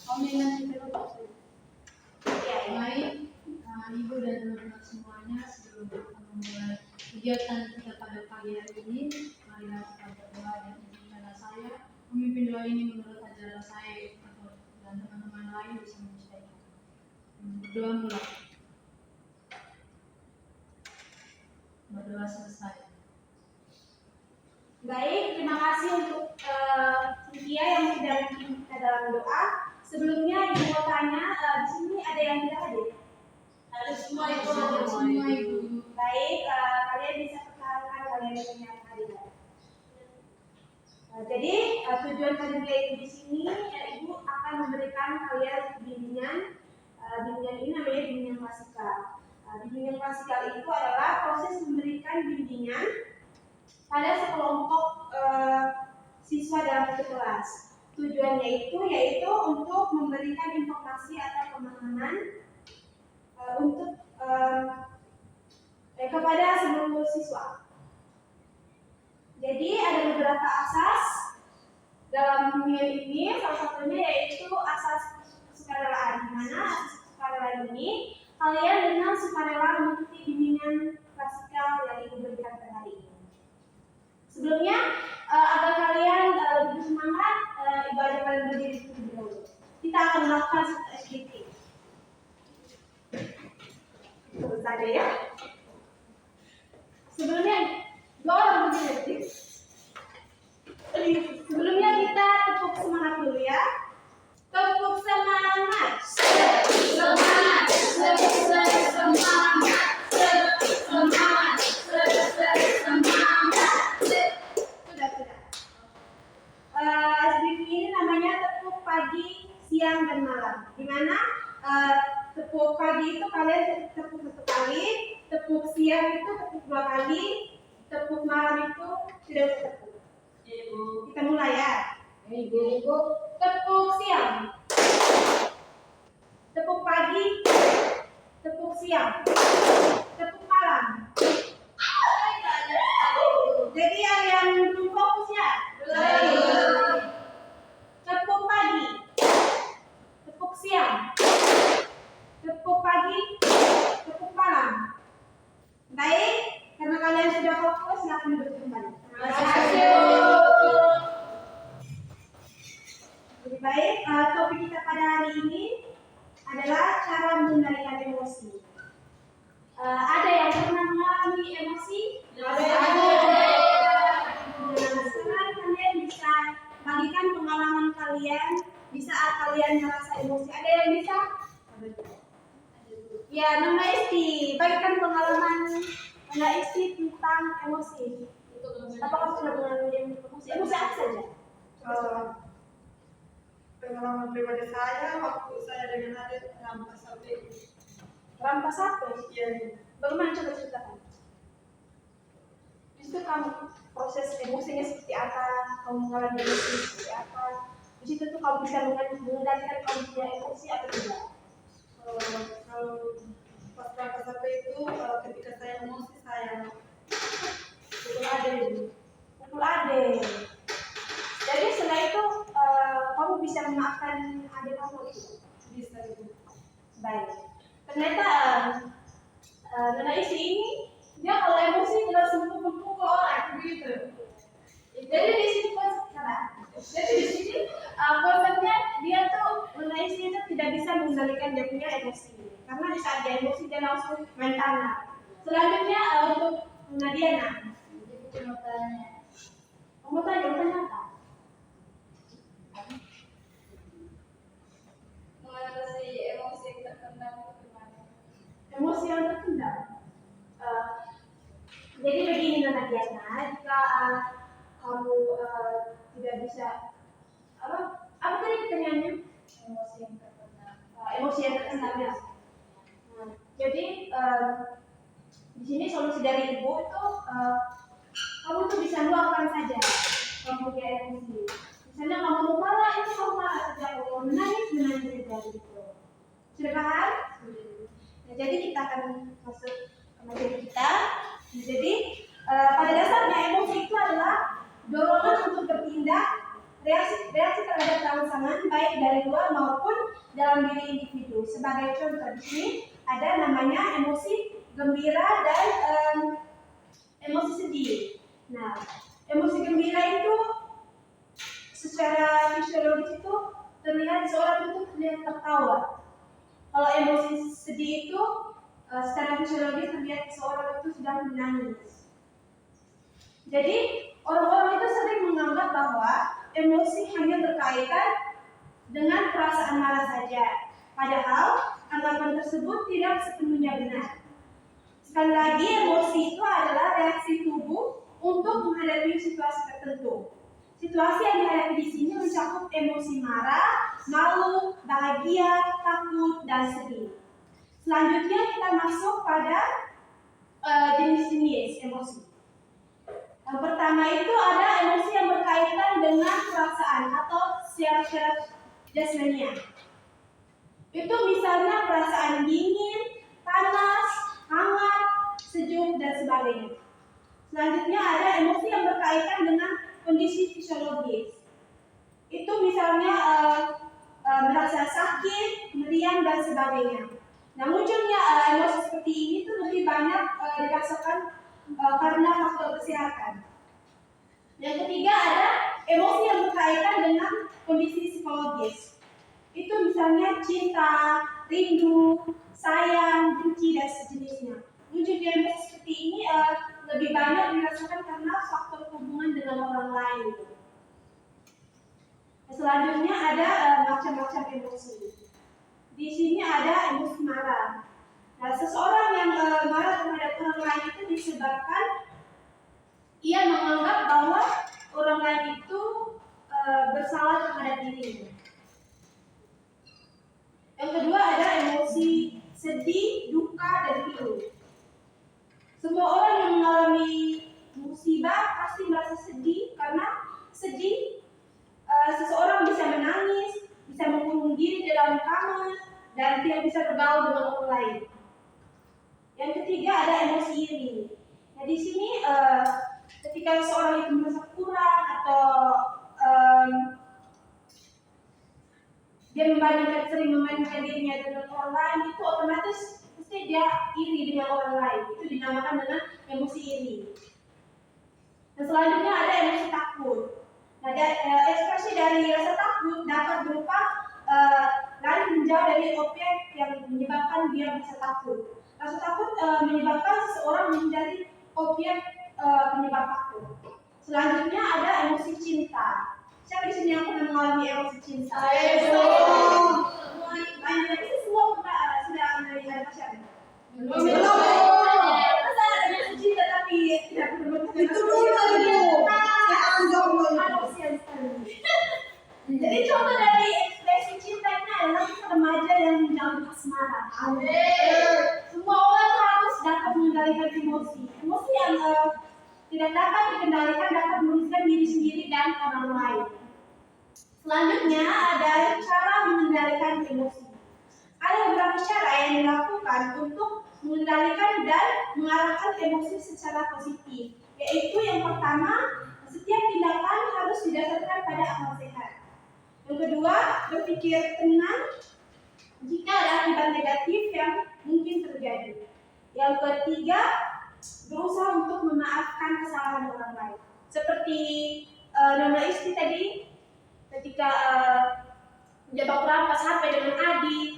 Omongan kita dulu. Ya, baik, Ibu dan teman-teman semuanya, sebelum kita memulai kegiatan kita pada pagi hari ini, marilah kita berdoa dan izinkanlah saya memimpin doa ini menurut ajaran saya dan teman-teman lain bisa menyesuaikan. Berdoa mulai. Berdoa selesai. Baik, terima kasih untuk Cynthia yang sudah memimpin kita dalam doa. Sebelumnya Ibu mau tanya, di sini ada yang tidak hadir? Ada semua Ibu. Baik, kalian bisa perkenalkan kalian yang hadir. Jadi tujuan kalian Ibu di sini, Ibu akan memberikan kalian bimbingan. Bimbingan ini namanya bimbingan klasikal. Bimbingan klasikal itu adalah proses memberikan bimbingan pada sekelompok siswa dalam satu kelas. Tujuannya itu yaitu untuk memberikan informasi atau pemahaman untuk kepada seluruh siswa. Jadi ada beberapa asas dalam bimbingan ini, salah satunya yaitu asas kesukarelaan. Di mana asas kesukarelaan ini kalian dengan sukarela mengikuti bimbingan klasikal yang Ibu berikan pada hari ini. Sebelumnya, agar kalian lebih semangat, ibadah kalian berdiri terlebih dahulu. Kita akan melakukan satu activity. Terus saja ya. Sebelumnya, dua orang berdiri. Sebelumnya kita tepuk semangat dulu ya. Tepuk semangat. Semangat. SBP ini namanya tepuk pagi, siang, dan malam. Dimana tepuk pagi itu kalian tepuk satu kali, tepuk siang itu tepuk dua kali, tepuk malam itu tidak usah tepuk. Kita mulai ya. Ibu. Tepuk siang, tepuk pagi, tepuk siang, tepuk malam. Jadi ada yang belum fokus ya? Tepuk pagi, tepuk siang, tepuk pagi, tepuk malam. Baik, karena kalian sudah fokus, silakan duduk kembali. Terima kasih. Lebih baik, topik kita pada hari ini adalah cara mengendalikan emosi. Ada yang pernah mengalami emosi? Sekarang kalian bisa bagikan pengalaman kalian di saat kalian merasa emosi. Ada yang bisa? Ya, Nona Isti, bagikan pengalaman Nona Isti tentang emosi. Apakah sudah mengalami emosi? Emosi apa saja? Pengalaman pribadi saya waktu saya dengan adik rampas HP. Rampas apa? Iya. Bagaimana coba ceritakan? Di situ kamu proses emosinya seperti apa? Kamu mengalami emosi seperti apa? Di situ tuh kamu bisa mengendalikan kamu punya emosi atau tidak? Kalau pas rampas HP itu ketika saya emosi saya pukul adik. Pukul adik. Jadi setelah itu kamu bisa memaafkan adik kamu itu? Bisa itu. Baik. Ternyata Nona Isi ini dia kalau emosi langsung pukul orang begitu. Jadi di sini konsepnya dia tuh Nona Isi itu tidak bisa mengendalikan dia punya emosi. Karena di saat dia emosi dia langsung main tangan. Selanjutnya untuk Nona Diana. Kamu tanya apa? Mengatasi emosi yang terpendam itu gimana? Emosi yang terpendam. Jadi begini Nona Diana, jika kamu tidak bisa apa tadi pertanyaannya? Emosi yang terpendam. Emosi yang terpendam ya. Jadi di sini solusi dari ibu itu kamu tuh bisa luapkan saja kamu punya emosi. Misalnya kamu mau marah itu kamu marah saja, kamu mau menangis saja gitu. Sudah paham? Nah, jadi kita akan masuk ke materi kita. Jadi pada dasarnya emosi itu adalah dorongan untuk bertindak reaksi terhadap rangsangan baik dari luar maupun dalam diri individu. Sebagai contoh di sini ada namanya emosi gembira dan emosi sedih. Nah, emosi gembira itu secara fisiologis itu terlihat seorang itu terlihat tertawa. Kalau emosi sedih itu secara fisiologis terlihat seorang itu sedang menangis. Jadi orang-orang itu sering menganggap bahwa emosi hanya berkaitan dengan perasaan marah saja. Padahal anggapan tersebut tidak sepenuhnya benar. Sekali lagi, emosi itu adalah reaksi tubuh untuk menghadapi situasi tertentu. Situasi yang dihadapi di sini mencakup emosi marah, malu, bahagia, takut, dan sedih. Selanjutnya kita masuk pada jenis-jenis emosi. Yang pertama itu ada emosi yang berkaitan dengan perasaan atau secara jasmania. Itu misalnya perasaan dingin, panas, hangat, sejuk, dan sebagainya. Selanjutnya ada emosi yang berkaitan dengan kondisi fisiologis. Itu misalnya merasa sakit, meriang, dan sebagainya. Nah, munculnya emosi seperti ini tuh lebih banyak dirasakan karena faktor kesehatan. Yang ketiga ada emosi yang berkaitan dengan kondisi psikologis. Itu misalnya cinta, rindu, sayang, benci, dan sejenisnya. Munculnya emosi seperti ini lebih banyak dirasakan karena faktor hubungan dengan orang lain. Selanjutnya ada macam-macam emosi. Di sini ada emosi marah. Nah, seseorang yang marah terhadap orang lain itu disebabkan ia menganggap bahwa orang lain itu bersalah terhadap dirinya. Yang kedua ada emosi sedih, duka, dan pilu. Semua orang yang mengalami musibah pasti merasa sedih karena sedih seseorang bisa menangis, bisa mengurung diri di dalam kamar, dan tidak bisa bergaul dengan orang lain. Yang ketiga ada emosi iri. Nah, di sini ketika seseorang itu merasa kurang atau dia sering membandingkan dirinya dengan orang lain, itu otomatis pasti dia iri dengan orang lain. Itu dinamakan dengan emosi iri. Dan selanjutnya ada emosi takut. Nah, ekspresi dari rasa takut dapat berupa lari menjauh dari objek yang menyebabkan dia bisa takut. Rasa takut menyebabkan seseorang menghindari objek penyebab takut. Selanjutnya ada emosi cinta. Siapa di sini yang pernah mengalami emosi cinta? Semua sudah melihat pacarnya? Belum. Masa ada emosi cinta tapi tidak pernah bertemu? Itu dulu. Jadi contoh dari ekspresi cinta ini adalah remaja yang menjalin asmara. Semua orang harus dapat mengendalikan emosi. Emosi yang tidak dapat dikendalikan dapat merugikan diri sendiri dan orang lain. Selanjutnya ada cara mengendalikan emosi. Ada beberapa cara yang dilakukan untuk mengendalikan dan mengarahkan emosi secara positif. Yaitu yang pertama, setiap tindakan harus didasarkan pada akal sehat. Yang kedua, berpikir tenang jika ada akibat negatif yang mungkin terjadi. Yang ketiga, berusaha untuk memaafkan kesalahan orang lain. Seperti Nona Isti tadi, ketika menjebak perampas HP dengan adik,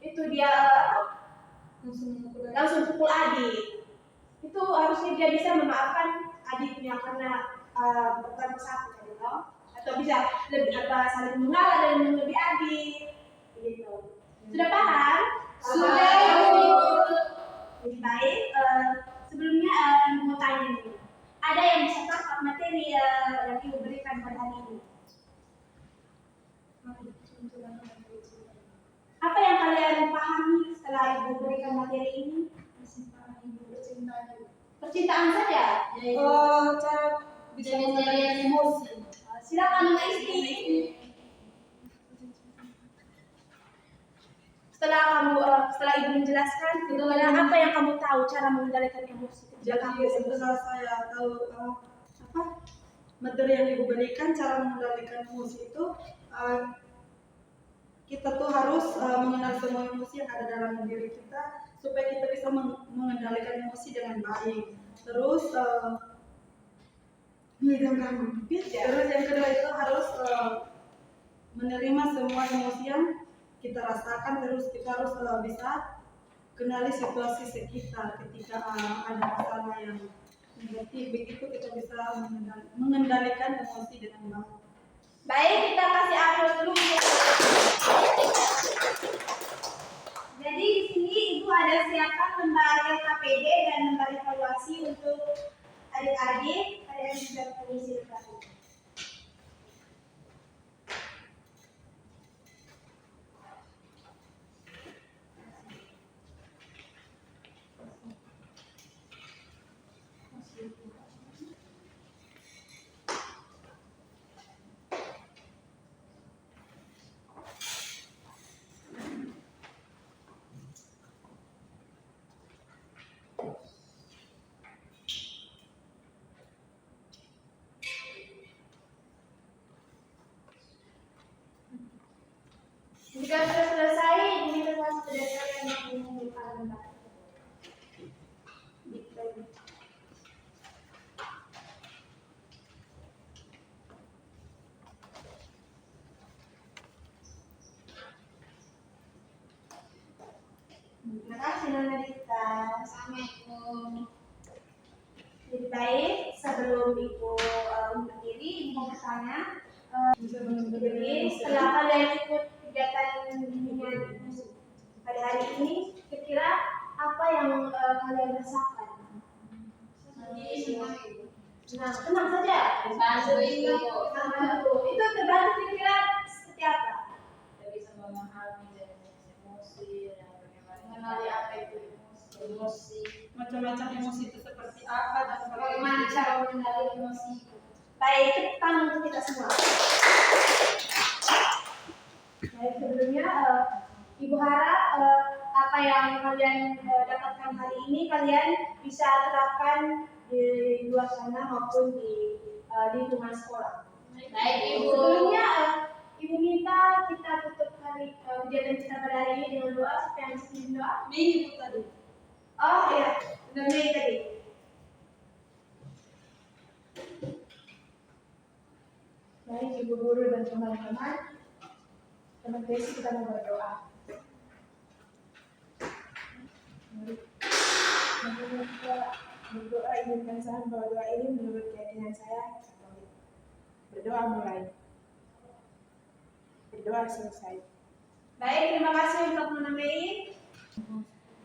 itu dia langsung pukul adik. Itu harusnya dia bisa memaafkan adiknya karena bukan satu gitu, atau bisa lebih saling mengalah dan lebih adik gitu. Sudah paham? Sudah. Lebih baik sebelumnya Ibu mau tanya nih, ada yang bisa tangkap materi yang Ibu berikan pada hari ini? Apa yang kalian pahami setelah Ibu berikan materi ini? Percintaan saja? Cara bisa mengendalikan emosi. Silakan Mbak Isti. Setelah Ibu menjelaskan, kira-kira apa yang kamu tahu cara mengendalikan emosi? Jadi setelah saya tahu apa? materi yang Ibu berikan, cara mengendalikan emosi itu kita tuh harus mengenal semua emosi yang ada dalam diri kita supaya kita bisa mengendalikan emosi dengan baik. Terus terus yang kedua itu harus menerima semua emosi yang kita rasakan. Terus kita harus bisa kenali situasi sekitar ketika ada masalah yang negatif, begitu kita bisa mengendalikan emosi dengan baik. Baik, kita kasih upload dulu. Jadi di sini Ibu ada siapkan lembar LKPD dan lembar evaluasi untuk adik-adik. Kalian bisa mengisi lembar ini. Jika sudah selesai, ini adalah saudara yang mengumpulkan lembar. Terima kasih Nona Dita. Assalamualaikum. Jadi baik, sebelum Ibu berdiri, Ibu mau bertanya. Jadi setelah kalian ikut kegiatan bimbingan pada hari ini, kira-kira apa yang kalian rasakan? Nah, tenang saja. Itu terbantu kira-kira seperti apa? Bisa memahami emosi dan mengenali apa itu emosi. Macam-macam emosi itu seperti apa dan Bagaimana cara mengenali emosi? Baik, tepuk tangan untuk kita semua. Baik, sebelumnya Ibu harap apa yang kalian dapatkan hari ini kalian bisa terapkan di luar sana maupun di lingkungan sekolah. Baik, Ibu. Sebelumnya Ibu minta kita tutup hari kegiatan kita pada hari ini dengan doa. Siapa yang bisa doa? Ibu tadi. Oh iya, udah Mei tadi. Baik, Ibu guru dan teman-teman, basic kita mau berdoa. Mari kita berdoa, izinkan saya bahwa doa ini menurut keyakinan saya. Berdoa mulai, berdoa selesai. Baik, terima kasih untuk Nona Mei.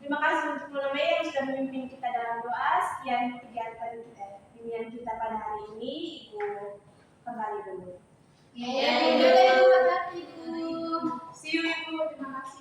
Terima kasih untuk Nona Mei yang sudah memimpin kita dalam doa. Sekian kegiatan bimbingan kita pada hari ini. Ibu kembali dulu. Ya, Ibu. See you, Ibu. Terima kasih.